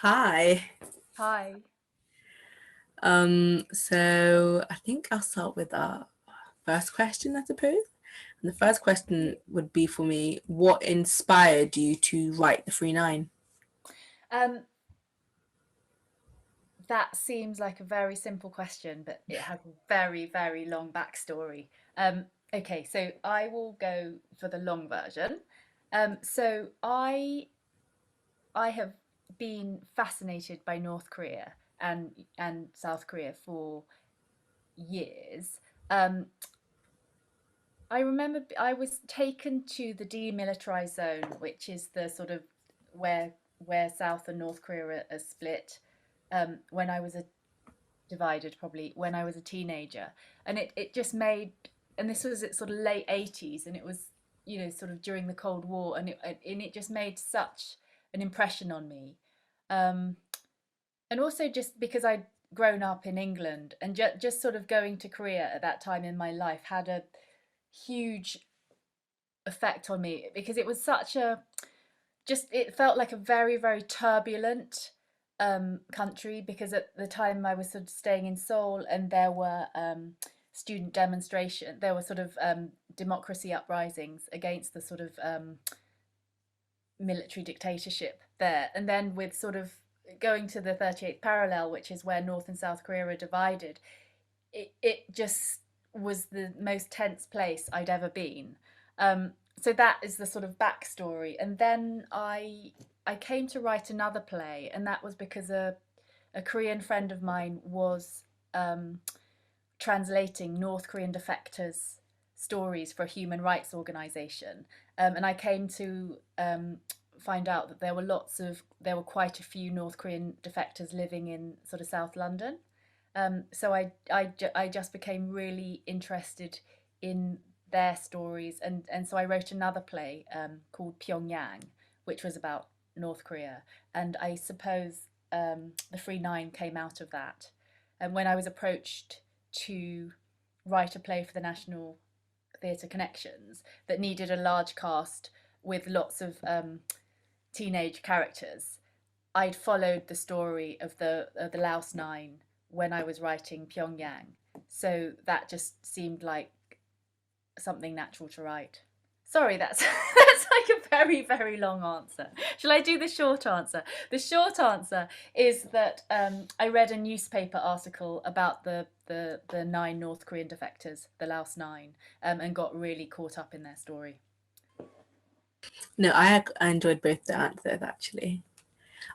Hi. Hi. So I think I'll start with our first question, I suppose. And the first question would be for me, what inspired you to write the Free9? Um, that seems like a very simple question, but it has a very, very long backstory. Okay, so I will go for the long version. So I have been fascinated by North Korea and South Korea for years. Um, I remember I was taken to the demilitarized zone, which is the sort of where where South and North Korea are split. When I was a divided probably when I was a teenager, and it just made, and this was at sort of late 80s, and it was sort of during the Cold War, and it just made such an impression on me. Um, and also just because I'd grown up in England, and just sort of going to Korea at that time in my life had a huge effect on me because it was such a just it felt like a very, very turbulent country, because at the time I was sort of staying in Seoul, and there were student demonstration, there were sort of democracy uprisings against the sort of military dictatorship there. And then with sort of going to the 38th parallel, which is where North and South Korea are divided, it just was the most tense place I'd ever been. So that is the sort of backstory. And then I came to write another play, and that was because a Korean friend of mine was um, translating North Korean defectors' stories for a human rights organization. And I came to find out that there were quite a few North Korean defectors living in sort of South London. So I just became really interested in their stories, and so I wrote another play called Pyongyang, which was about North Korea. And I suppose the Free9 came out of that. And when I was approached to write a play for the National Theatre Connections that needed a large cast with lots of teenage characters, I'd followed the story of the Laos Nine when I was writing Pyongyang, so that just seemed like something natural to write. Sorry, that's that's like a very, very long answer. Shall I do the short answer? The short answer is that I read a newspaper article about the nine North Korean defectors, the Laos Nine, and got really caught up in their story. No, I enjoyed both the answers actually.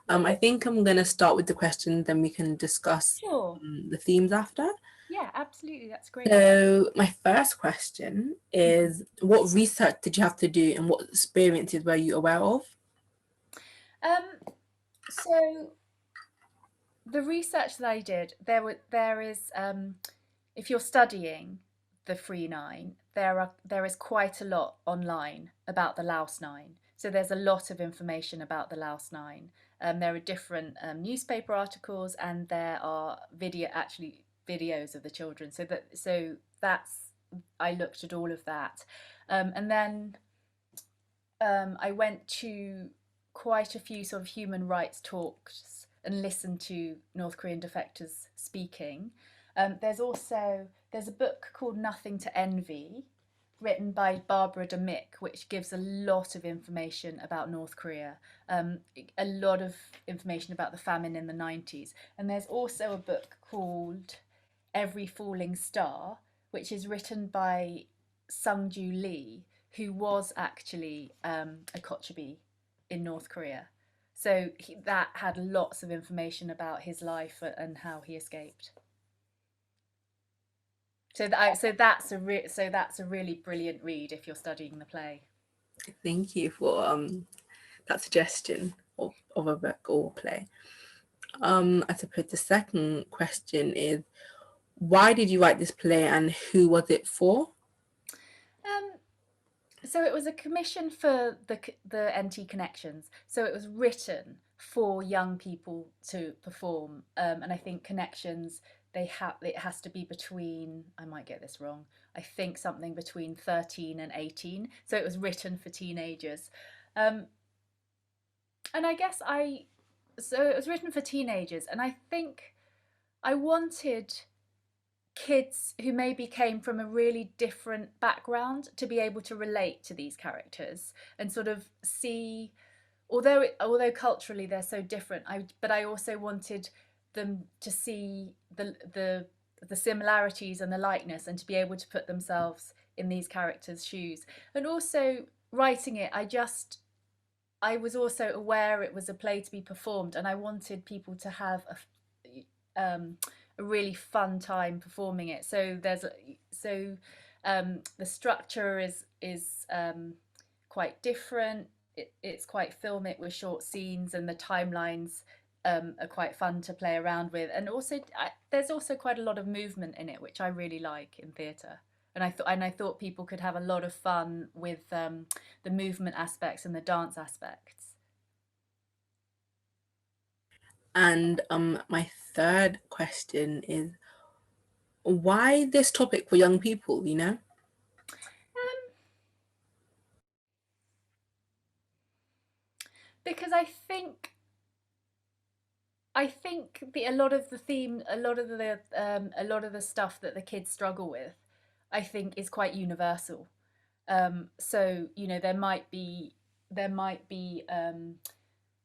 I Good. think I'm gonna start with the question, then we can discuss Sure. the themes after. Yeah, absolutely. That's great. So my first question is, what research did you have to do, and what experiences were you aware of? Um, so the research that I did, there is if you're studying the Free9, there is quite a lot online about the Laos Nine. So there's a lot of information about the Laos Nine. There are different newspaper articles, and there are videos of the children. So that's I looked at all of that, and then I went to quite a few sort of human rights talks and listened to North Korean defectors speaking. There's a book called Nothing to Envy, written by Barbara Demick, which gives a lot of information about North Korea, a lot of information about the famine in the 90s. And there's also a book called Every Falling Star, which is written by Sungju Lee, who was actually a Kochubee in North Korea. That had lots of information about his life and how he escaped. So that's a really brilliant read if you're studying the play. Thank you for that suggestion of a book or play. I suppose the second question is, why did you write this play, and who was it for? Um, so it was a commission for the NT Connections. So it was written for young people to perform, and I think Connections, it has to be between, I might get this wrong, I think something between 13 and 18. So it was written for teenagers, um, and I guess I so it was written for teenagers, and I think I wanted kids who maybe came from a really different background to be able to relate to these characters and sort of see, although culturally they're so different, but I also wanted them to see the similarities and the likeness, and to be able to put themselves in these characters' shoes. And also writing it, I was also aware it was a play to be performed, and I wanted people to have a really fun time performing it. So the structure is quite different. It's quite filmic with short scenes, and the timelines are quite fun to play around with. And also, there's also quite a lot of movement in it, which I really like in theatre. And I thought people could have a lot of fun with the movement aspects and the dance aspects. And my third question is, why this topic for young people, you know? Because I think a lot of the theme, a lot of the stuff that the kids struggle with, I think is quite universal. So you know, there might be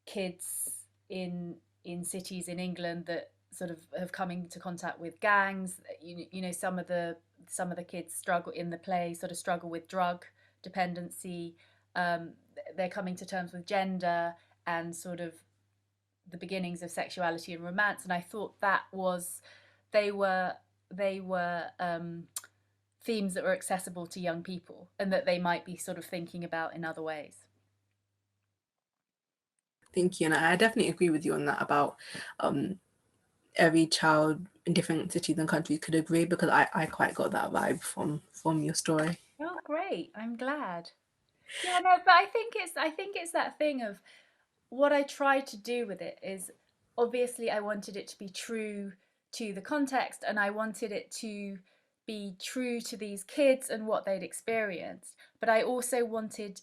kids in cities in England that sort of have come into contact with gangs. You know, some of the kids struggle in the play, sort of struggle with drug dependency. Um, they're coming to terms with gender and sort of the beginnings of sexuality and romance. And I thought they were they were themes that were accessible to young people, and that they might be sort of thinking about in other ways. Thank you. And I definitely agree with you on that about um, every child in different cities and countries could agree, because I quite got that vibe from your story. Oh, great! I'm glad. Yeah, no, but I think it's that thing of what I tried to do with it is, obviously I wanted it to be true to the context, and I wanted it to be true to these kids and what they'd experienced, but I wanted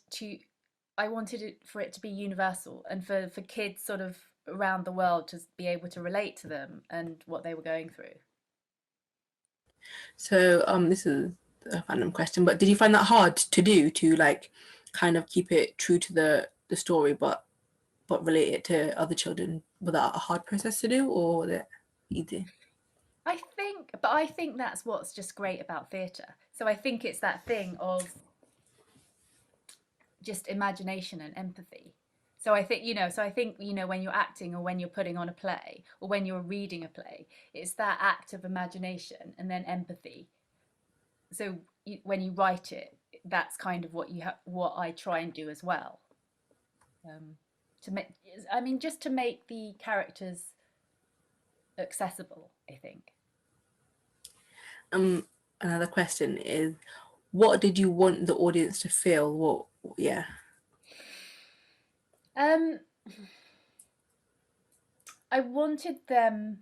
it for it to be universal, and for kids sort of around the world to be able to relate to them and what they were going through. So this is a random question, but did you find that hard to do, to like kind of keep it true to the story, but relate it to other children? Was that a hard process to do, or was it easy? I think that's what's just great about theatre. So I think it's that thing of just imagination and empathy. So I think, you know, when you're acting, or when you're putting on a play, or when you're reading a play, it's that act of imagination and then empathy. So when you write it, that's kind of what I try and do as well. Um, to make, I mean, just to make the characters accessible, I think. Um, Another question is, what did you want the audience to feel? What, yeah. Um, I wanted them.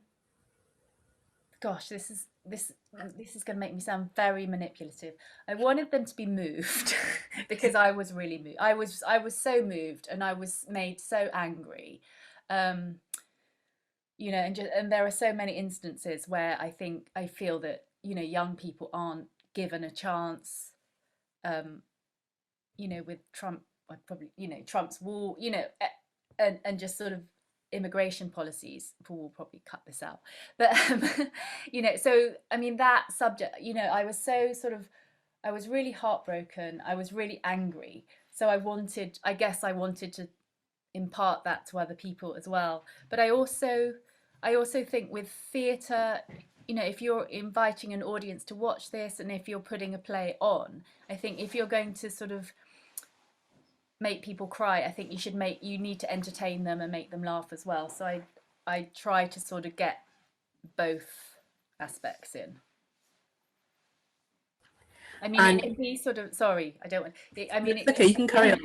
Gosh, this is going to make me sound very manipulative. I wanted them to be moved because I was really moved. I was so moved, and I was made so angry. Um, you know, and there are so many instances where I feel that, you know, young people aren't given a chance. Um, you know, with Trump, probably, you know, Trump's wall, you know, and just sort of immigration policies. Paul will probably cut this out, but you know, so I mean, that subject, you know, I was really heartbroken. I was really angry. So I guess I wanted to impart that to other people as well. But I also think with theatre, you know, if you're inviting an audience to watch this, and if you're putting a play on, I think if you're going to sort of make people cry, I think you need to entertain them and make them laugh as well. So I try to sort of get both aspects in. I mean, it And can be sort of, sorry, I don't want. I mean, it's okay, you can carry on.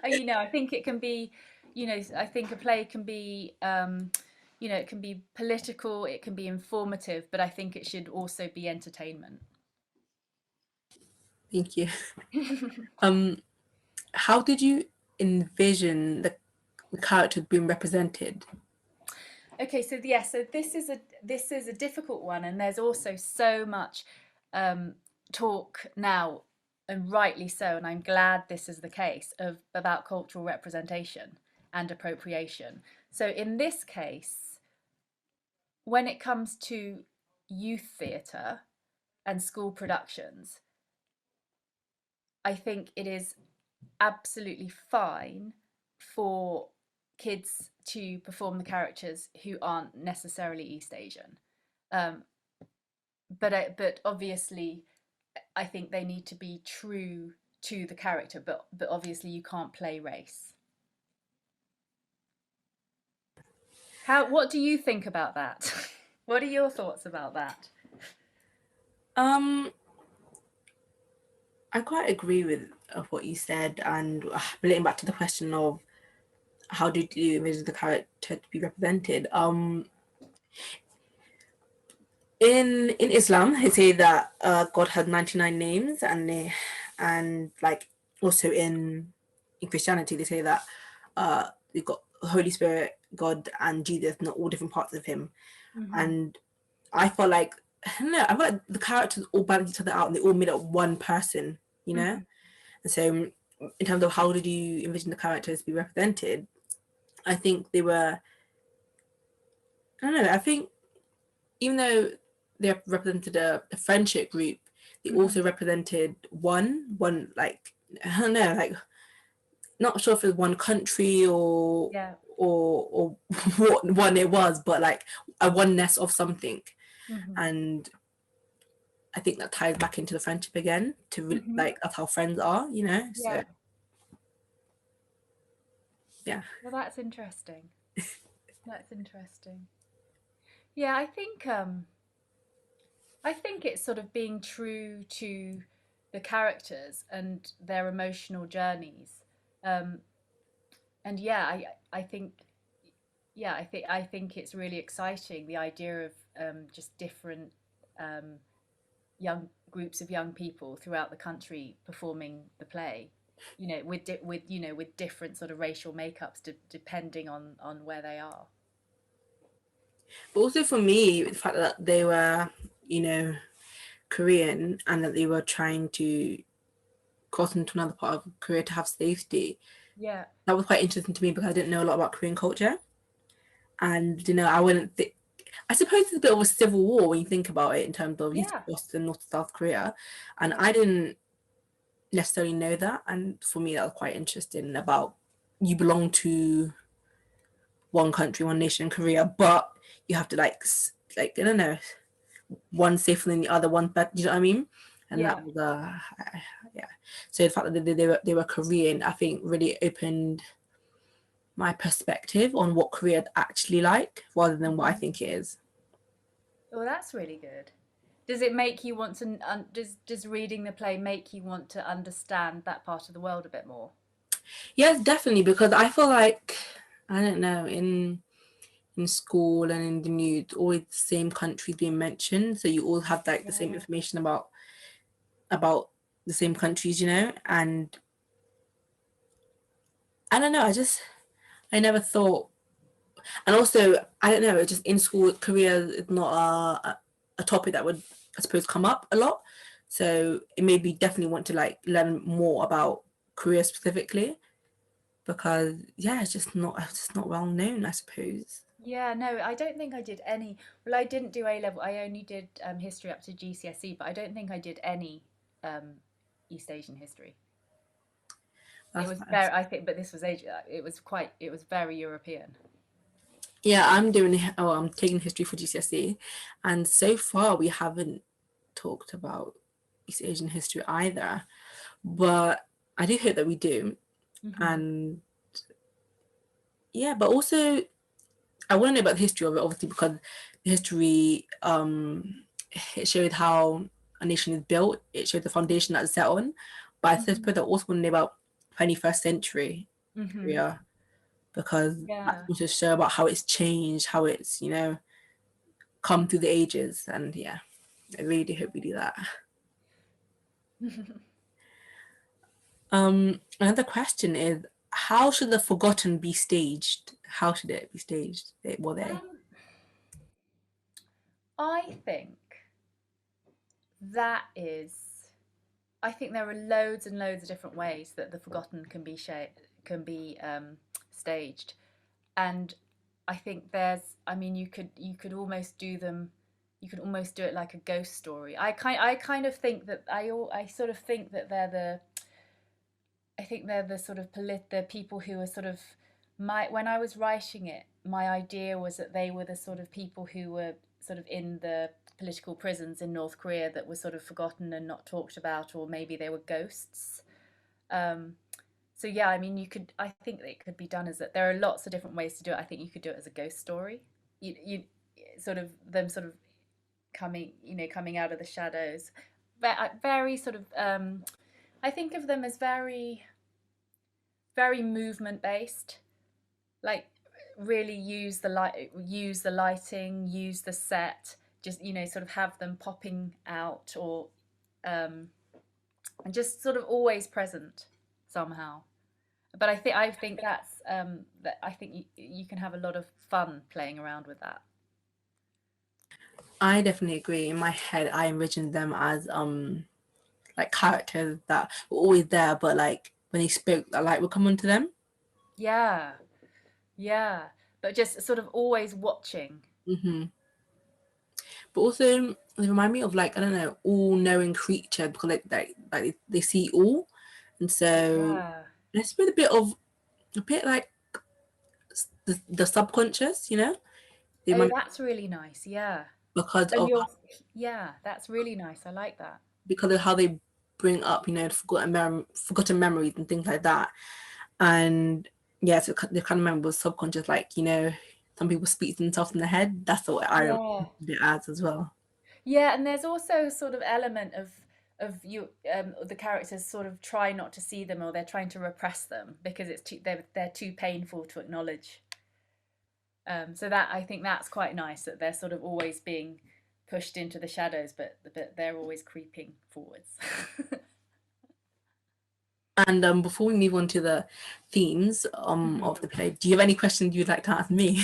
you know, I think it can be, you know, I think a play can be, you know, it can be political, it can be informative, but I think it should also be entertainment. Thank you. Um, how did you envision the characters being represented? Okay, so yeah, so this is a difficult one, and there's also so much talk now, and rightly so, and I'm glad this is the case about cultural representation and appropriation. So in this case, when it comes to youth theatre and school productions, I think it is absolutely fine for kids to perform the characters who aren't necessarily East Asian. Um, but obviously, I think they need to be true to the character. But obviously, you can't play race. What do you think about that? What are your thoughts about that? I quite agree with what you said, and relating back to the question of how did you envision the character to be represented? In Islam, they say that God had 99 names, and like also in Christianity, they say that you've got the Holy Spirit, God, and Jesus, not all different parts of Him. And I felt like, I don't know, I felt like the characters all balanced each other out, and they all made up one person, you know. And so, in terms of how did you envision the characters to be represented, I think they were. I don't know. I think even though they represented a friendship group, they also represented one like, I don't know, like, not sure if it was one country or Yeah. or what one it was, but like a oneness of something. And I think that ties back into the friendship again, to like that's how friends are, you know. So Yeah. yeah. Well, that's interesting. That's interesting. Yeah, I think it's sort of being true to the characters and their emotional journeys. Um, and yeah, I think I think it's really exciting, the idea of just different um, young groups of young people throughout the country performing the play. You know, with different sort of racial makeups, depending on where they are. But also for me, the fact that they were, you know, Korean, and that they were trying to cross into another part of Korea to have safety, Yeah. that was quite interesting to me because I didn't know a lot about Korean culture. And, you know, I wouldn't think, I suppose it's a bit of a civil war when you think about it, in terms of East Yeah. Coast and North South Korea. And Yeah. I didn't necessarily know that. And for me, that was quite interesting, about you belong to one country, one nation, Korea, but you have to like I don't know, one safer than the other, one better. Do you know what I mean? And Yeah. that was yeah. So the fact that they were Korean, I think, really opened my perspective on what Korea actually like, rather than what I think it is. Well, that's really good. Does it make you want to, does reading the play make you want to understand that part of the world a bit more? Yes, definitely, because I feel like, I don't know, in school and in the news, always the same countries being mentioned, so you all have like the same Yeah. information about the same countries, you know. And I don't know, I never thought. And also, I don't know, just in school, Korea is not a topic that would, I suppose, come up a lot. So it made me definitely want to like learn more about Korea specifically, because yeah, it's just not well known, I suppose. Yeah, no, I don't think I did any. Well, I didn't do A level. I only did history up to GCSE, but I don't think I did any um, East Asian history. It That's was nice. very, I think, but this was age. It was very European. Yeah, I'm taking history for GCSE, and so far we haven't talked about East Asian history either. But I do hope that we do. And yeah, but also I want to know about the history of it, obviously, because the history, it showed how a nation is built. It showed the foundation that it's set on. But I suppose I also want to know about 21st century Korea, because that Yeah. also show about how it's changed, how it's, come through the ages. And yeah, I really do hope we do that. Another question is, how should the forgotten be staged? How should it be staged? Were they? Um, I think that is. I think there are loads and loads of different ways that the forgotten can be staged, and I think there's. I mean, you could almost do them. You could almost do it like a ghost story. I kind of think that I sort of think that they're the. I think they're the sort of the people who are sort of my when I was writing it, my idea was that they were the sort of people who were sort of in the political prisons in North Korea that were sort of forgotten and not talked about, or maybe they were ghosts. Um, so yeah, I mean, you could. I think that it could be done as that. There are lots of different ways to do it. I think you could do it as a ghost story. You sort of them sort of coming out of the shadows. Very sort of. I think of them as very movement based. Like really use the lighting, use the set. Just sort of have them popping out, or um, and just sort of always present somehow. But I think that I think you can have a lot of fun playing around with that. I definitely agree. In my head, I envisioned them as like characters that were always there, but like when they spoke, the light would come onto them. Yeah, yeah. But just sort of always watching. Hmm. But also, they remind me of like I don't know, all-knowing creature because like they see all, and so Yeah. it's with a bit like the subconscious, you know. They Oh, remind that's really nice. Yeah. because And of you're, yeah, that's really nice. I like that. how they bring up, you know, forgotten memories and things like that. And yeah, so they kind of remember subconscious, like you know, some people speak to themselves in the head. That's what I Yeah. it as well. Yeah, and there's also a sort of element of the characters sort of try not to see them, or they're trying to repress them because they're too painful to acknowledge. So that I think that's quite nice that they're sort of always being pushed into the shadows, but they're always creeping forwards. And before we move on to the themes Mhm. of the play, do you have any questions you'd like to ask me?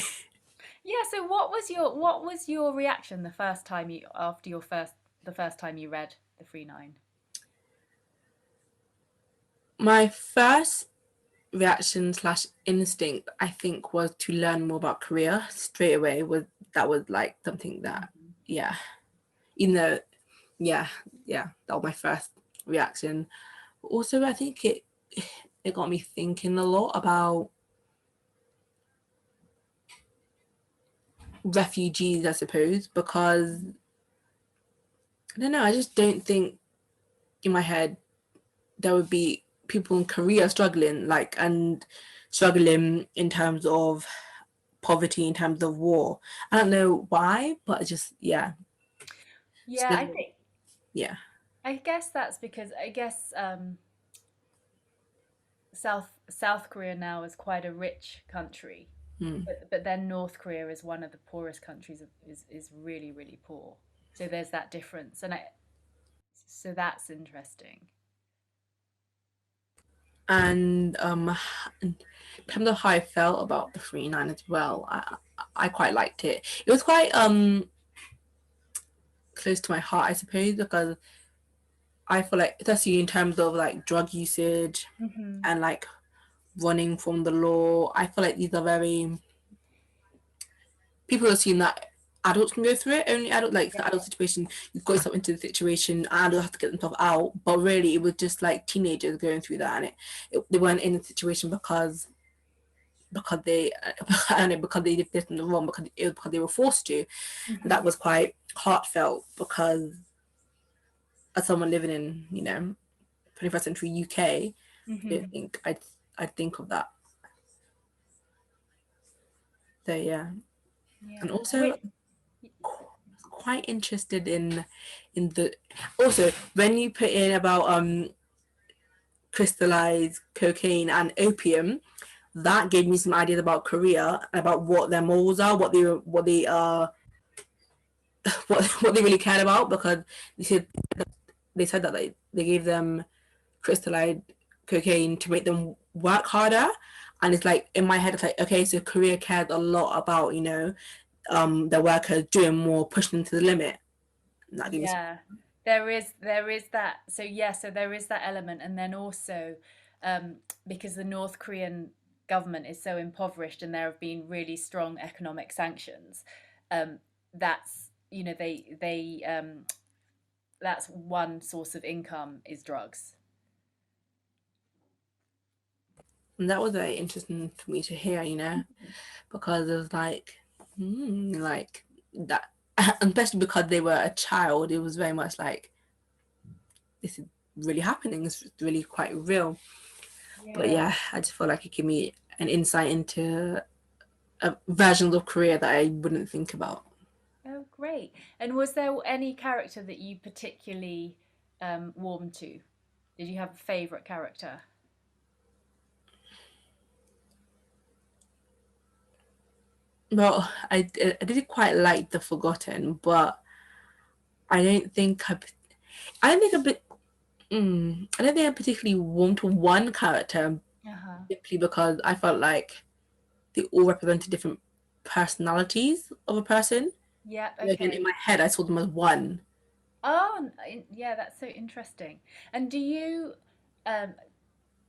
Yeah. So what was your reaction the first time you after your first the first time you read the Free9? My first reaction slash instinct, I think, was to learn more about Korea straight away. Was like something that, Mhm. yeah, even though, yeah, yeah, that was my first reaction. Also, I think it got me thinking a lot about refugees, I suppose, because I don't know, I just don't think in my head there would be people in Korea struggling in terms of poverty, in terms of war. I don't know why, but it's just yeah. Yeah, So I think yeah. I guess that's because I guess South Korea now is quite a rich country, Hmm. but then North Korea is one of the poorest countries, is really really poor. So there's that difference, so that's interesting. And in terms of how I felt about the Free9 as well, I quite liked it. It was quite close to my heart, I suppose, because I feel like, especially in terms of like drug usage Hmm. and like running from the law, I feel like these are very people assume that adults can go through it. Only adult, like the adult Yeah. situation, you've got yourself into the situation, adults have to get themselves out. But really, it was just like teenagers going through that, and they weren't in the situation because they I don't know, because they did this in the wrong, because they were forced to. And that Hmm. was quite heartfelt because as someone living in 21st century UK, I don't Hmm. think I'd think of that. So yeah, and Yeah. also quite interested in the also when you put in about crystallized cocaine and opium, that gave me some ideas about Korea, about what their morals are, what they are, what they really cared about, because they said that they gave them crystallized cocaine to make them work harder. And it's like in my head, it's like, okay, so Korea cares a lot about, you know, the workers doing more, pushing them to the limit. And that gave me Yeah, there is that. So yeah, so there is that element, and then also um, because the North Korean government is so impoverished, and there have been really strong economic sanctions. Um, that's they that's one source of income is drugs. and that was very interesting for me to hear, you know, because it was like that, especially because they were a child. It was very much like this is really happening. It's really quite real. But Yeah. yeah, I just feel like it gave me an insight into versions of Korea that I wouldn't think about. Oh, great. And was there any character that you particularly warmed to? Did you have a favorite character? Well, I didn't quite like The Forgotten, but I don't think I don't think a bit. I don't think I particularly warmed to one character Uh-huh. simply because I felt like they all represented different personalities of a person. Yeah, Like in okay. my head, I saw them as one. Oh, yeah, that's so interesting. And do you, um,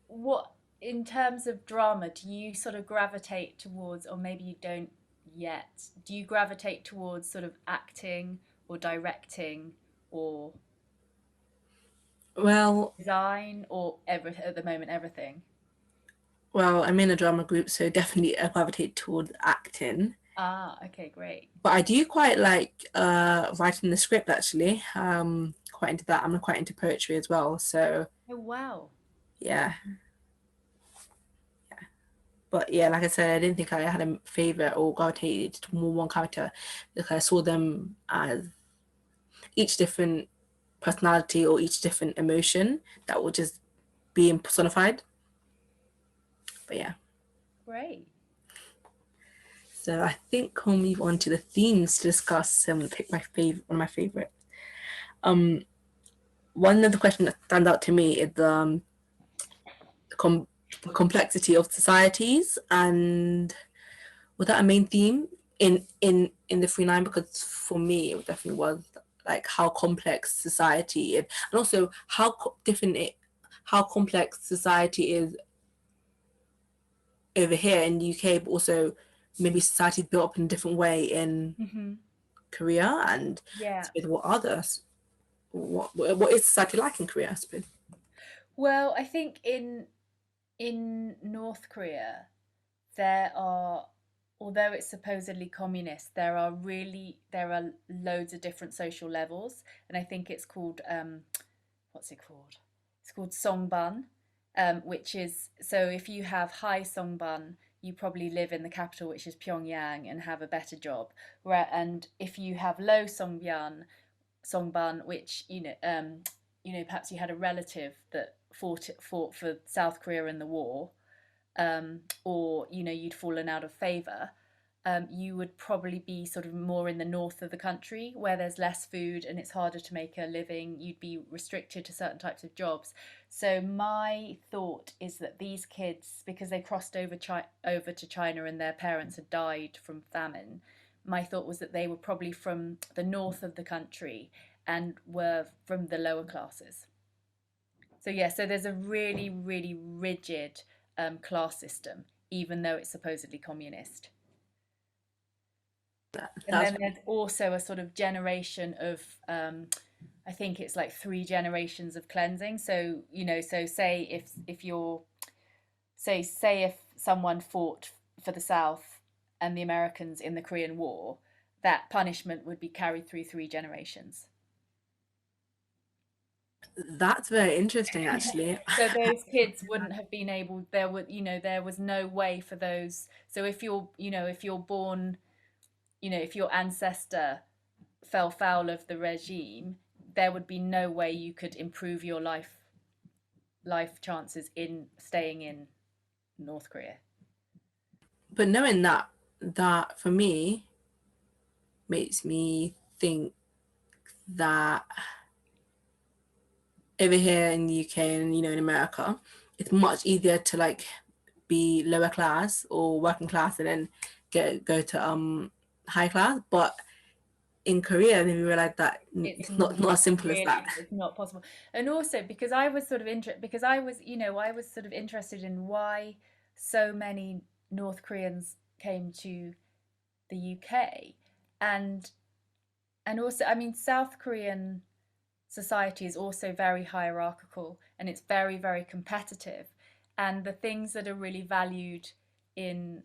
what, in terms of drama, do you sort of gravitate towards, or maybe you don't yet, do you gravitate towards sort of acting or directing or Well, design or at the moment everything? well, I'm in a drama group, so definitely I gravitate towards acting. Ah, okay, great. But I do quite like writing the script actually. Quite into that. I'm quite into poetry as well. So Oh, wow. yeah. But yeah, like I said, I didn't think I had a favorite or gravitated to more one character because I saw them as each different personality or each different emotion that would just be personified. But yeah. Great. So I think we'll move on to the themes to discuss and pick my favorite one of my favorites. Um One of the questions that stands out to me is com- the complexity of societies, and was that a main theme in the Free9? Because for me it definitely was, like how complex society is, and also how different it, how complex society is over here in the UK, but also maybe society is built up in a different way in Hmm. Korea, and I Yeah. suppose what others, what is society like in Korea, I suppose. Well, I think in North Korea, there are, although it's supposedly communist, there are loads of different social levels, and I think it's called what's it called? It's called Songbun, which is, so if you have high Songbun, you probably live in the capital, which is Pyongyang, and have a better job. And if you have low Songbun, which perhaps you had a relative that fought for South Korea in the war, or you'd fallen out of favor, you would probably be sort of more in the north of the country where there's less food and it's harder to make a living. You'd be restricted to certain types of jobs. So my thought is that these kids, because they crossed over to China and their parents had died from famine, my thought was that they were probably from the north of the country and were from the lower classes. So yeah, so there's a really, really rigid class system, even though it's supposedly communist. And That's then there's also a sort of generation of, I think it's like three generations of cleansing. So so say if you're say if someone fought for the South and the Americans in the Korean War, that punishment would be carried through three generations. that's very interesting actually. So those kids wouldn't have been able, there was no way for those. So if you're born, if your ancestor fell foul of the regime, there would be no way you could improve your life chances in staying in North Korea. But knowing that for me makes me think that over here in the UK and in America, it's much easier to like be lower class or working class and then go to high class. But in Korea, then we realized that It's it's not as simple as that. really, it's not possible. And also because I was sort of because I was, I was sort of interested in why so many North Koreans came to the UK. And also, I mean, South Korean society is also very hierarchical, and it's very, very competitive. And the things that are really valued in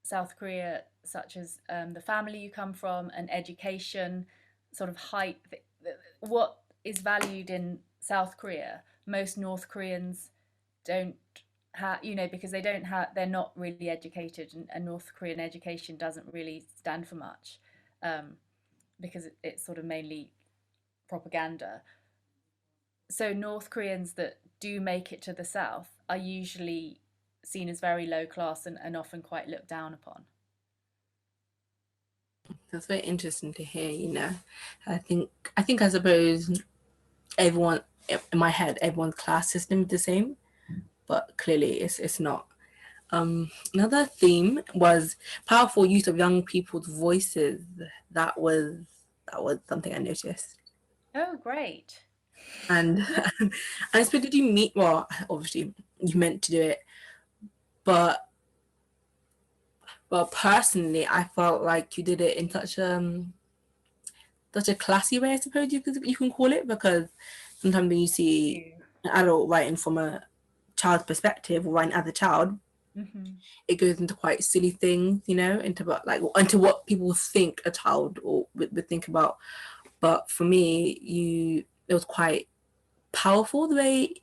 South Korea, such as the family you come from and education, sort of height, what is valued in South Korea, most North Koreans don't have, because they're not really educated, and North Korean education doesn't really stand for much, because it's sort of mainly propaganda. So North Koreans that do make it to the South are usually seen as very low class, and often quite looked down upon. That's very interesting to hear. I suppose everyone in my head, everyone's class system is the same, but clearly it's not. Another theme was powerful use of young people's voices. That was something I noticed. Oh, great. And I suppose, did you meet? Well, obviously you meant to do it, but personally, I felt like you did it in such a classy way, I suppose you can call it, because sometimes when you see an adult writing from a child's perspective or writing as a child, Mm-hmm. it goes into quite silly things, into what people think a child or would think about. But for me, it was quite powerful the way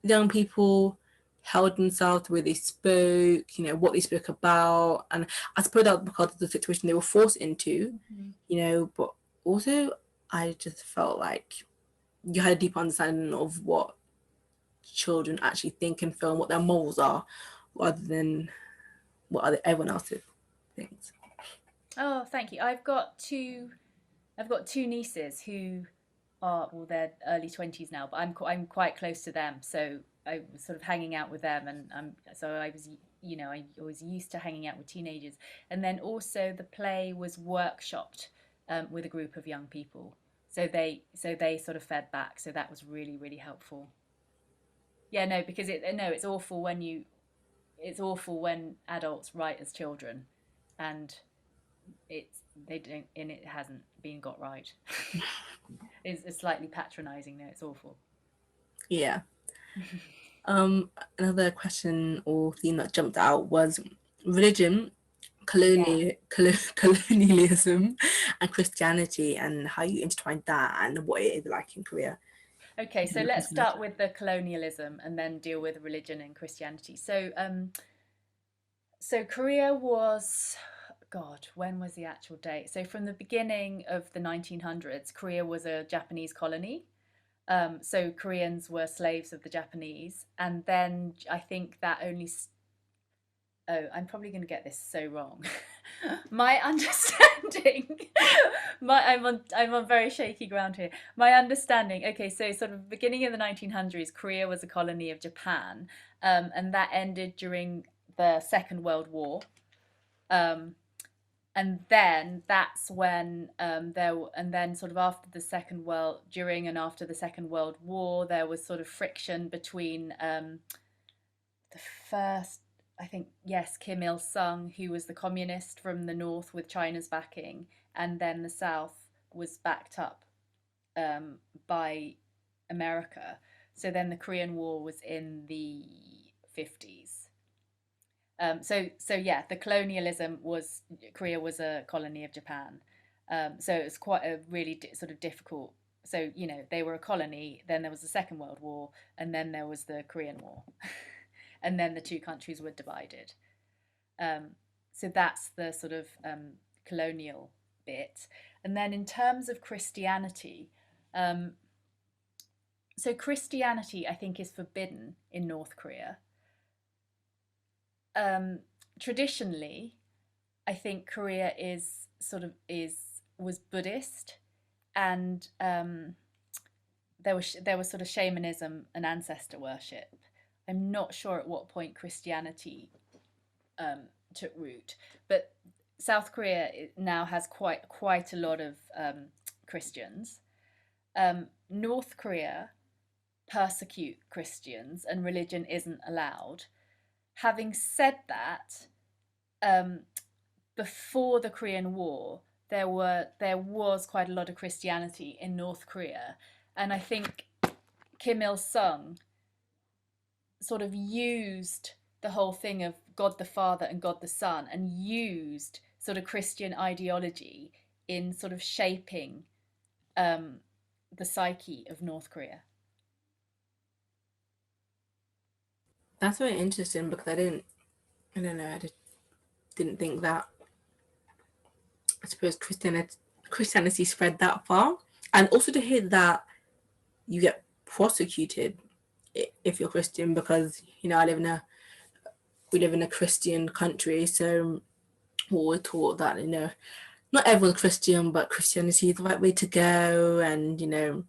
young people held themselves, the way they spoke, what they spoke about. And I suppose that was because of the situation they were forced into, Mm-hmm. but also I just felt like you had a deep understanding of what children actually think and feel and what their morals are, rather than what other everyone else's things. Oh, thank you. I've got two nieces who are, well, they're early 20s now, but I'm quite close to them. So I was sort of hanging out with them, and so I was, I was used to hanging out with teenagers. And then also the play was workshopped with a group of young people. So they sort of fed back. So that was really, really helpful. Yeah, no, because it's awful when it's awful when adults write as children, and it's they don't and it hasn't been got right. It's slightly patronizing. No, it's awful. Yeah. Another question or theme that jumped out was religion, Yeah. colonialism, and Christianity, and how you intertwine that and what it is like in Korea. Okay, so let's start with the colonialism and then deal with religion and Christianity. So Korea was, God, when was the actual date? So from the beginning of the 1900s, Korea was a Japanese colony. So Koreans were slaves of the Japanese, and then I think that only. Oh, I'm probably going to get this so wrong. My understanding, I'm on very shaky ground here. My understanding, okay, so sort of beginning of the 1900s, Korea was a colony of Japan, and that ended during the Second World War. Um, and then that's when and then sort of after the during and after the Second World War, there was sort of friction between the first, I think, yes, Kim Il Sung, who was the communist from the north with China's backing, and then the south was backed up by America. So then the Korean War was in the 50s. So yeah, the colonialism was, Korea was a colony of Japan. So it was quite a really sort of difficult. So they were a colony. Then there was the Second World War, and then there was the Korean War, and then the two countries were divided. So that's the sort of colonial bit. And then in terms of Christianity, so Christianity, I think, is forbidden in North Korea. Traditionally, I think Korea was Buddhist, and there was sort of shamanism and ancestor worship. I'm not sure at what point Christianity took root, but South Korea now has quite a lot of Christians. North Korea persecute Christians and religion isn't allowed. Having said that, um, before the Korean War, there was quite a lot of Christianity in North Korea, and I think Kim Il Sung sort of used the whole thing of God the Father and God the Son, and used sort of Christian ideology in sort of shaping um, the psyche of North Korea. That's very interesting because I don't know, I just didn't think that, I suppose Christianity spread that far. And also to hear that you get prosecuted if you're Christian, because, you know, we live in a Christian country, so we're taught that, you know, not everyone's Christian, but Christianity is the right way to go, and, you know,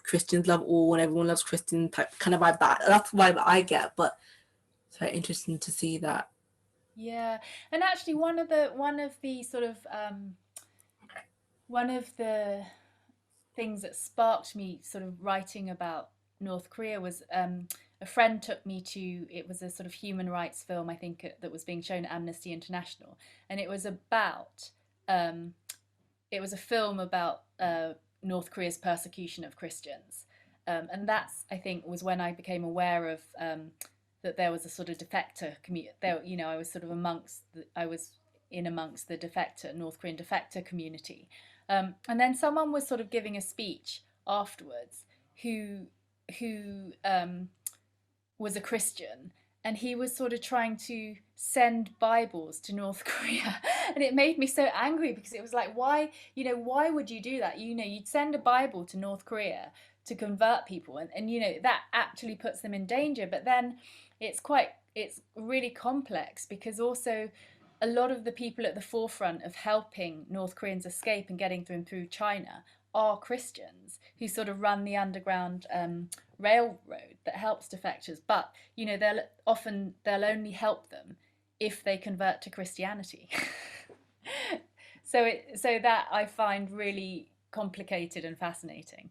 Christians love all and everyone loves Christian type kind of vibe. That's the vibe that I get, but it's very interesting to see that. Yeah, and actually, one of the things that sparked me sort of writing about North Korea was a friend took me to, it was a sort of human rights film, I think, that was being shown at Amnesty International, and um, it was a film about North Korea's persecution of Christians, and that's, I think, was when I became aware of that there was a sort of defector community. There, you know, I was in amongst the defector North Korean defector community, and then someone was sort of giving a speech afterwards who was a Christian, and he was sort of trying to send Bibles to North Korea. And it made me so angry, because it was like, why, you know, why would you do that? You know, you'd send a Bible to North Korea to convert people, and you know, that actually puts them in danger. But then it's really complex, because also a lot of the people at the forefront of helping North Koreans escape and getting them through China are Christians who sort of run the underground railroad that helps defectors. But you know, they'll only help them if they convert to Christianity. So that I find really complicated and fascinating.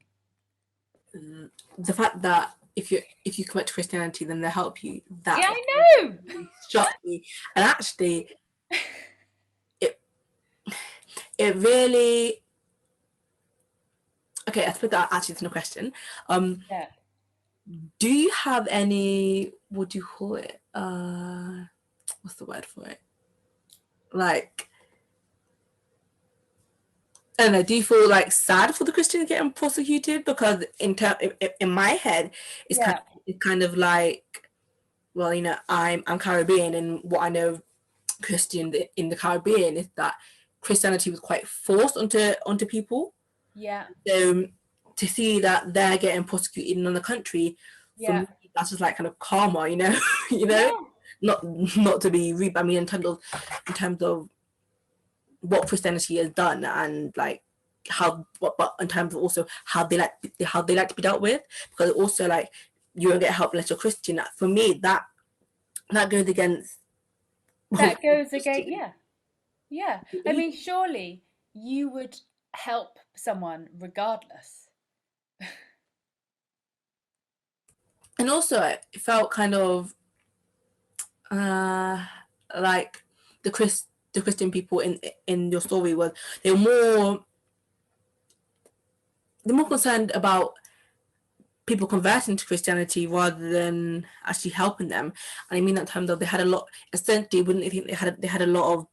The fact that if you convert to Christianity, then they help you. Yeah, That I know. shocked me, and actually, it it really, okay. I suppose that actually is no question. Yeah. Do you have any? What do you call it? What's the word for it? Like, I don't know. Do you feel like sad for the Christians getting prosecuted? Because in my head, Yeah. it's kind of like, well, you know, I'm Caribbean, and what I know of Christian in the Caribbean is that Christianity was quite forced onto people. Yeah. So to see that they're getting prosecuted in another country, for Yeah. me, that's just like kind of karma, you know, you know, Yeah. not not to be rude, but I mean in terms of what Christianity has done, and like how, but in terms of also how they like to be dealt with, because also like you don't get help unless you're Christian. For me, that goes against That goes against, Christian yeah. Yeah. I belief. mean, surely you would help someone regardless. And also it felt kind of uh like the Christian people in your story was they were more they're more concerned about people converting to Christianity rather than actually helping them. And I mean that in terms of they had a lot, essentially, wouldn't you think they had a lot of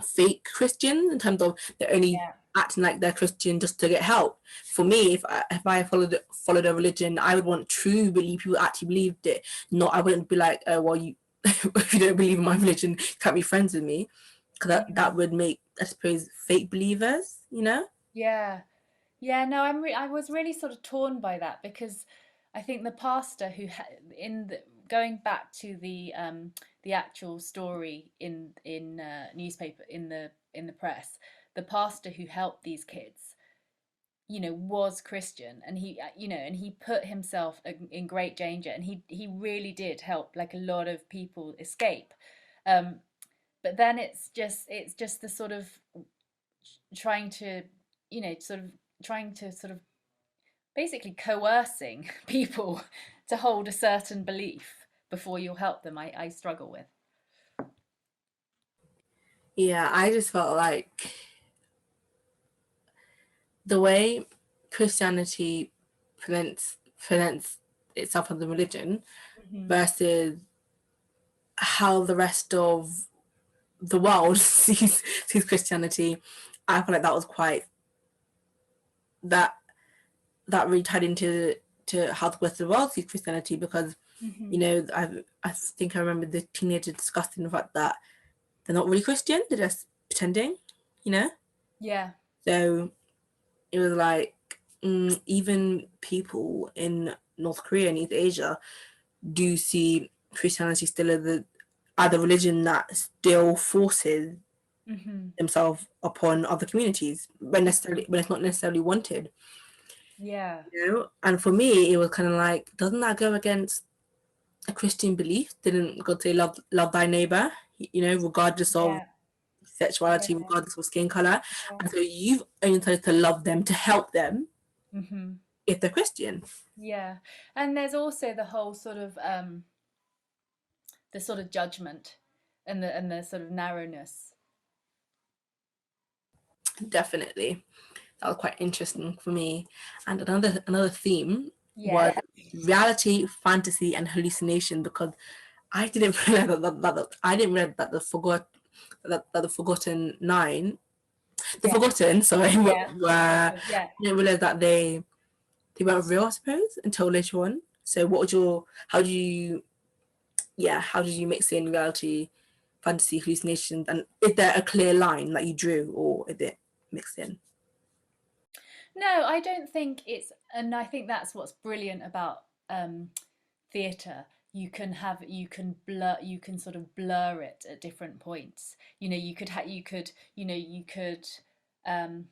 fake Christians, in terms of they're only Yeah. acting like they're Christian just to get help. For me, if I followed a religion, I would want true believe people actually believed it. Not, I wouldn't be like, oh well, you if you don't believe in my religion, you can't be friends with me, because that would make, I suppose, fake believers, you know. Yeah. Yeah, no, I was really sort of torn by that, because I think the pastor in the going back to the actual story in newspaper, in the press, the pastor who helped these kids, was Christian, and he put himself in great danger, and he really did help like a lot of people escape. But then it's just the sort of trying to sort of basically coercing people to hold a certain belief before you'll help them. I struggle with. Yeah, I just felt like the way Christianity presents itself as a religion Mm-hmm. versus how the rest of the world sees Christianity, I feel like that was quite that that really tied into to how the rest of the world sees Christianity, because Mm-hmm. you know I think I remember the teenager discussing the fact that they're not really Christian, they're just pretending, you know. Yeah. So it was like even people in North Korea and East Asia do see Christianity still as a religion that still forces Mm-hmm. themselves upon other communities when it's not necessarily wanted, Yeah. you know. And for me, it was kind of like, doesn't that go against a Christian belief? Didn't God say love thy neighbor, you know, regardless of Yeah. sexuality, Yeah. regardless of skin color? Yeah. And so you've only decided to love them to help them Mm-hmm. if they're Christian. Yeah. And there's also the whole sort of the sort of judgment and the sort of narrowness. Definitely, that was quite interesting for me. And another theme was Yeah. reality, fantasy, and hallucination, because I didn't realize I didn't realize that the forgotten nine, the Yeah. forgotten, sorry, Yeah. were I Yeah. didn't realize that they weren't real, I suppose, until later on. So what was your how did you mix in reality, fantasy, hallucinations, and is there a clear line that you drew, or is it mixed in? No, I don't think it's, and I think that's what's brilliant about theatre. You can sort of blur it at different points. You could um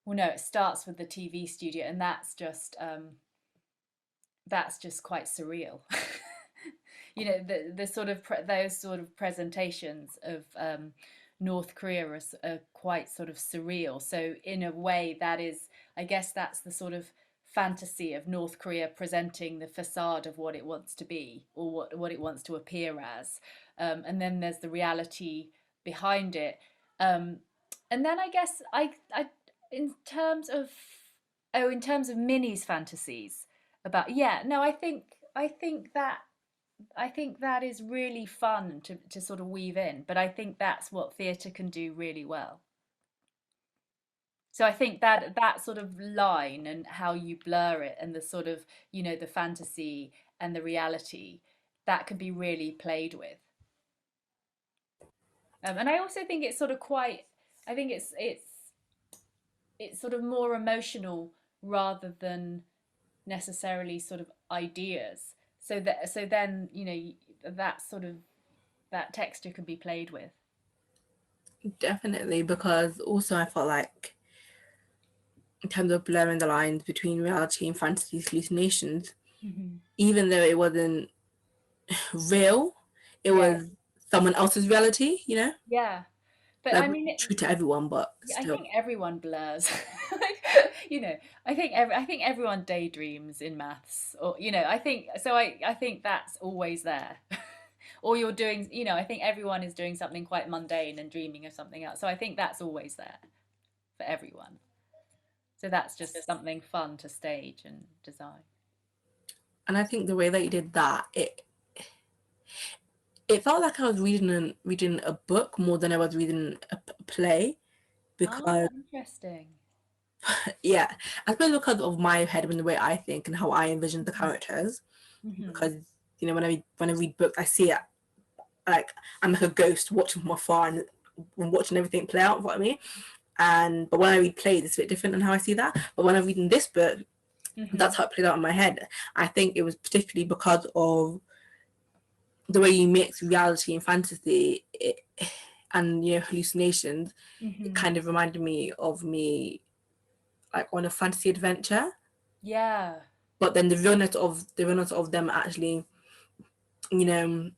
well, no, it starts with the TV studio, and that's just quite surreal. The sort of those sort of presentations of North Korea are quite sort of surreal. So in a way, I guess that's the sort of fantasy of North Korea presenting the facade of what it wants to be, or what it wants to appear as. And then there's the reality behind it. Um, and then I guess I in terms of Minnie's fantasies about, yeah, no, I think that is really fun to sort of weave in, but I think that's what theatre can do really well. So I think that sort of line and how you blur it, and the sort of, the fantasy and the reality, that can be really played with. And I also think it's sort of quite, I think it's sort of more emotional rather than necessarily sort of ideas. So then that sort of that texture can be played with. Definitely, because also I felt like in terms of blurring the lines between reality and fantasy hallucinations, Hmm. even though it wasn't real, it Yeah, was someone else's reality, you know? yeah. But Like I mean, true to everyone, but I still. think everyone blurs. Like, I think everyone daydreams in maths, or I think so. I think that's always there. Or you're doing, I think everyone is doing something quite mundane and dreaming of something else. So I think that's always there for everyone. So that's just something fun to stage and design. And I think the way that you did that, it felt like I was reading a book more than I was reading a play, Ah, because interesting. yeah, I suppose because of my head and the way I think and how I envision the Hmm. characters. Hmm. Because when I read books, I see it like I'm like a ghost watching from afar and watching everything play out for me. And but when I read plays, it's a bit different than how I see that. But when I read in this book, Hmm. that's how it played out in my head. I think it was particularly because of the way you mix reality and fantasy, and hallucinations. It Hmm. kind of reminded me of me like on a fantasy adventure, Yeah. but then the realness of them actually, you know,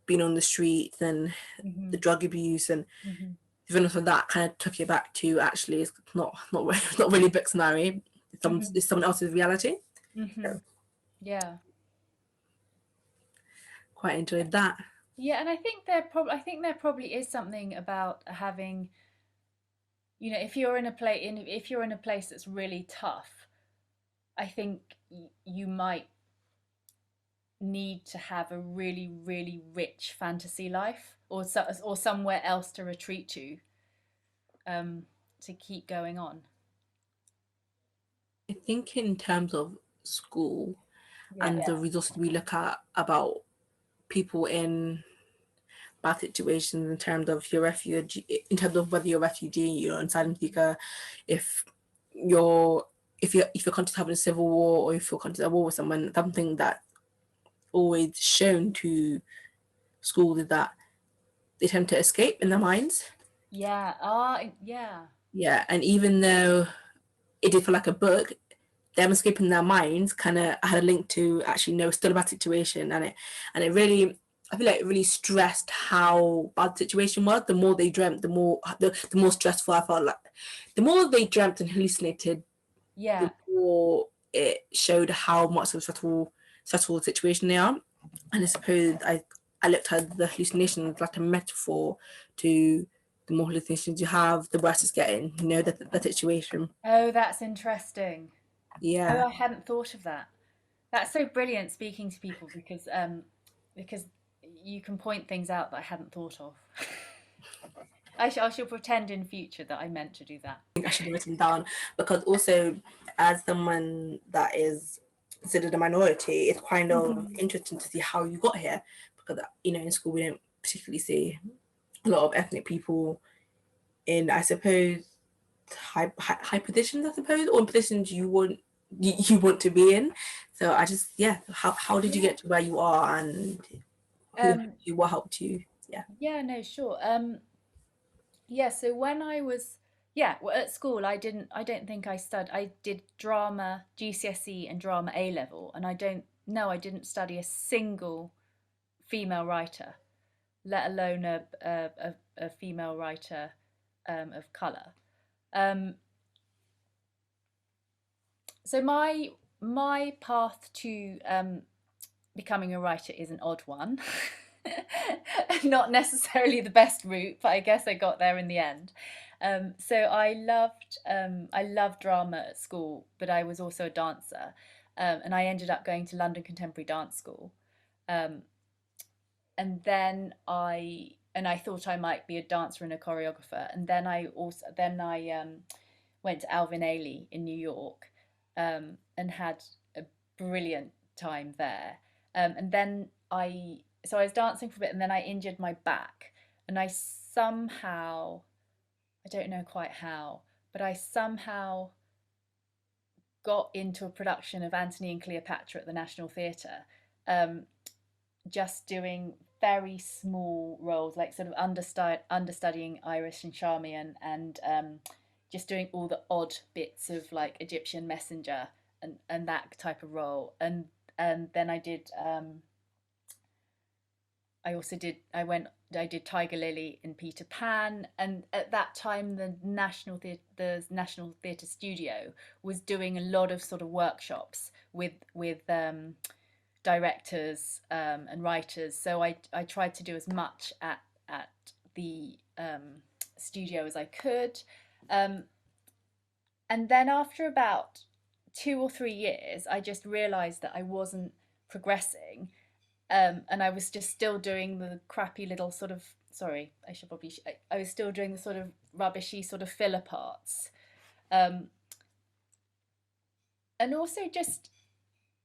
being on the streets and the Hmm. drug abuse and Hmm. the realness of that kind of took it back to actually it's not really, not really book scenario. Hmm. It's someone else's reality. Hmm. So Yeah. quite enjoyed that. Yeah, and I think there probably is something about having, if you're in a if you're in a place that's really tough, I think you might need to have a really, really rich fantasy life, or somewhere else to retreat um, to keep going on. I think in terms of school Yeah. and the resources we look at about people in bad situations in terms of your refugee, in terms of whether you're a refugee or asylum seeker, if you're if your country's having a civil war or if your country's at war with someone, something that always shown to schools is that they tend to escape in their minds. Yeah. Yeah. Yeah, and even though it did feel like a book, them escaping their minds kind of had a link to actually no, still a bad situation, and it really, I feel like it really stressed how bad the situation was. The more they dreamt, the more stressful I felt. Like the more they dreamt and hallucinated, Yeah. the more it showed how much of a stressful situation they are. And I suppose I looked at the hallucinations like a metaphor to the more hallucinations you have, the worse it's getting. You know, the situation. Oh, that's interesting. Oh, Yeah. I hadn't thought of that. That's so brilliant speaking to people because you can point things out that I hadn't thought of. I shall pretend in future that I meant to do that. Think I should have written down because also as someone that is considered a minority, it's kind of Mhm. interesting to see how you got here because in school we don't particularly see a lot of ethnic people in, I suppose, high positions, I suppose, or in positions you want to be in. So I just, yeah, how did you Yeah. get to where you are and who helped Um, you, what helped you? Yeah. yeah, no, sure. Yeah, so when I was, yeah, well, at school, I don't think I did drama GCSE and drama A level, and I don't, no, I didn't study a single female writer, let alone a female writer of color. Um, so my path to becoming a writer is an odd one. Not necessarily the best route, but I guess I got there in the end. So I loved drama at school, but I was also a dancer, and I ended up going to London Contemporary Dance School, um, and I thought I might be a dancer and a choreographer, and then I went to Alvin Ailey in New York, and had a brilliant time there. And then I was dancing for a bit, and then I injured my back, and I somehow, I don't know quite how, but I somehow got into a production of Antony and Cleopatra at the National Theatre, um, just doing very small roles, like sort of understudying Irish and Charmian, and just doing all the odd bits of like Egyptian messenger and that type of role. And then I also I did Tiger Lily and Peter Pan, and at that time the National Theatre Studio was doing a lot of sort of workshops with directors and writers. So I tried to do as much at the studio as I could. Um, and then after about 2 or 3 years, I just realized that I wasn't progressing. And I was just still doing the crappy little sort of, sorry, I was still doing the sort of rubbishy sort of filler parts. Um, and also just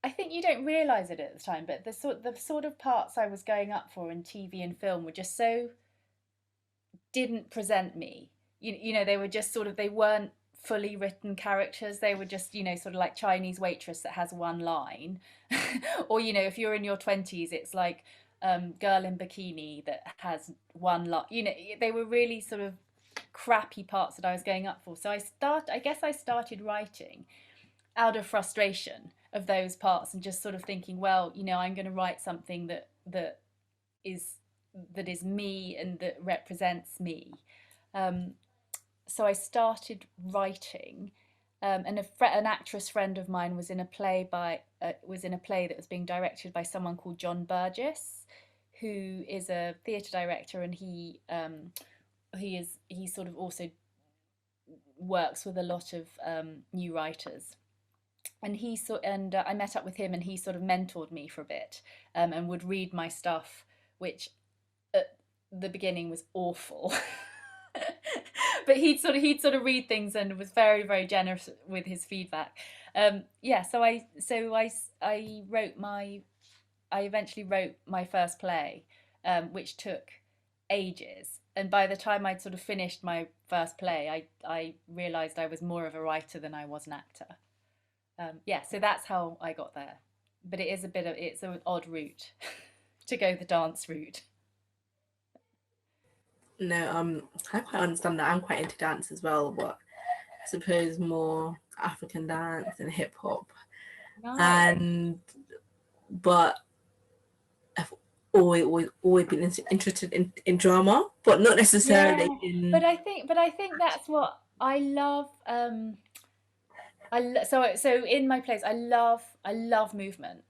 I think you don't realize it at the time, but the sort of parts I was going up for in TV and film were just so didn't present me. They were just sort of they weren't fully written characters. They were just sort of like Chinese waitress that has one line, or if you're in your 20s, it's like girl in bikini that has one line. They were really sort of crappy parts that I was going up for. So I guess I started writing out of frustration of those parts and just sort of thinking, well, I'm going to write something is that is me and that represents me. Um, so I started writing, and an actress friend of mine was in a play that was being directed by someone called John Burgess, who is a theatre director, and he sort of also works with a lot of new writers. And I met up with him, and he sort of mentored me for a bit, and would read my stuff, which at the beginning was awful. But he'd sort of read things and was very, very generous with his feedback. So I eventually wrote my first play, which took ages. And by the time I'd sort of finished my first play, I realised I was more of a writer than I was an actor. So that's how I got there. But it's an odd route to go the dance route. No, I quite understand that. I'm quite into dance as well, but I suppose more African dance and hip hop. Nice. And but I've always been interested in drama, but not necessarily Yeah, in. but I think that's what I love. So in my plays, I love movement.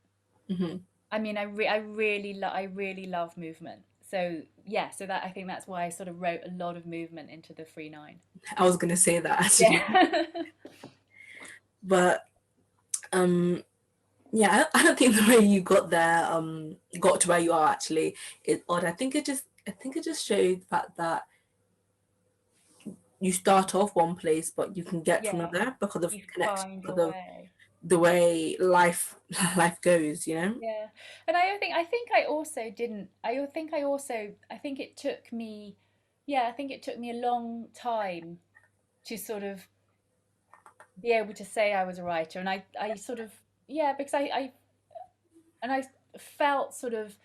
Mhm. I mean, I really love movement. So yeah, so that I think that's why I sort of wrote a lot of movement into the Free9. I was gonna say that actually, Yeah. but um, yeah, I don't think the way you got there, got to where you are actually is odd. I think it just shows the fact that you start off one place, but you can get to Yeah, another because of you connection, find your because of way. the way life goes. You know. Yeah, and I think I also didn't. I think it took me. Yeah, I think it took me a long time to sort of be able to say I was a writer, and I sort of, yeah, because I felt sort of,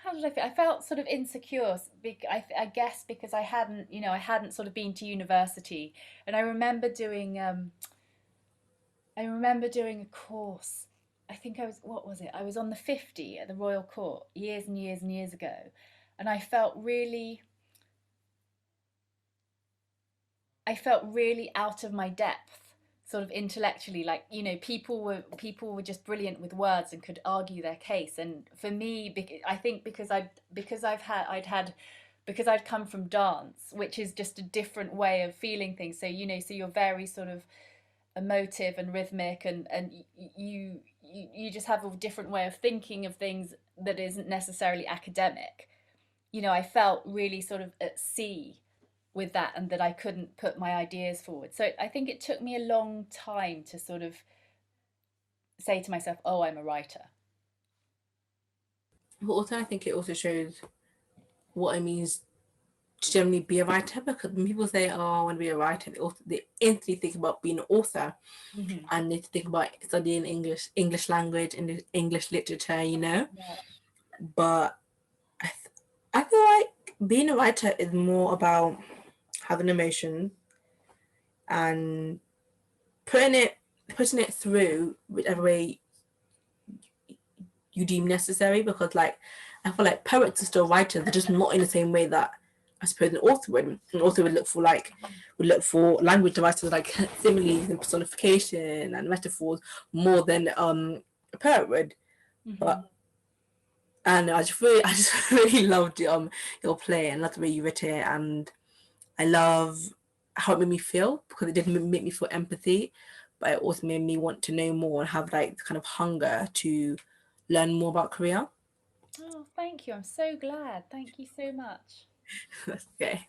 how did I feel? I felt sort of insecure. I guess because I hadn't sort of been to university, and I remember doing a course. I think what was it? I was on the 50 at the Royal Court years and years and years ago, and I felt really out of my depth, sort of intellectually. Like, people were just brilliant with words and could argue their case. And for me, I think because I'd come from dance, which is just a different way of feeling things. So you're very sort of emotive and rhythmic, and you just have a different way of thinking of things that isn't necessarily academic. I felt really sort of at sea with that, and that I couldn't put my ideas forward. So I think it took me a long time to sort of say to myself, "Oh, I'm a writer." But also, I think it also shows what it means to generally be a writer, because when people say, "Oh, I want to be a writer," they instantly think about being an author, Hmm. and they think about studying English language and English literature. Yeah. But I feel like being a writer is more about having emotion and putting it putting it through whichever way you deem necessary. Because, like, I feel like poets are still writers, they're just not in the same way that I suppose an author would. An author would look for language devices like similes and personification and metaphors more than a poet would. Hmm. But and I just really loved your play, and loved the way you wrote it, and I love how it made me feel, because it did make me feel empathy, but it also made me want to know more and have like the kind of hunger to learn more about Korea. Oh, thank you. I'm so glad. Thank you so much. That's okay.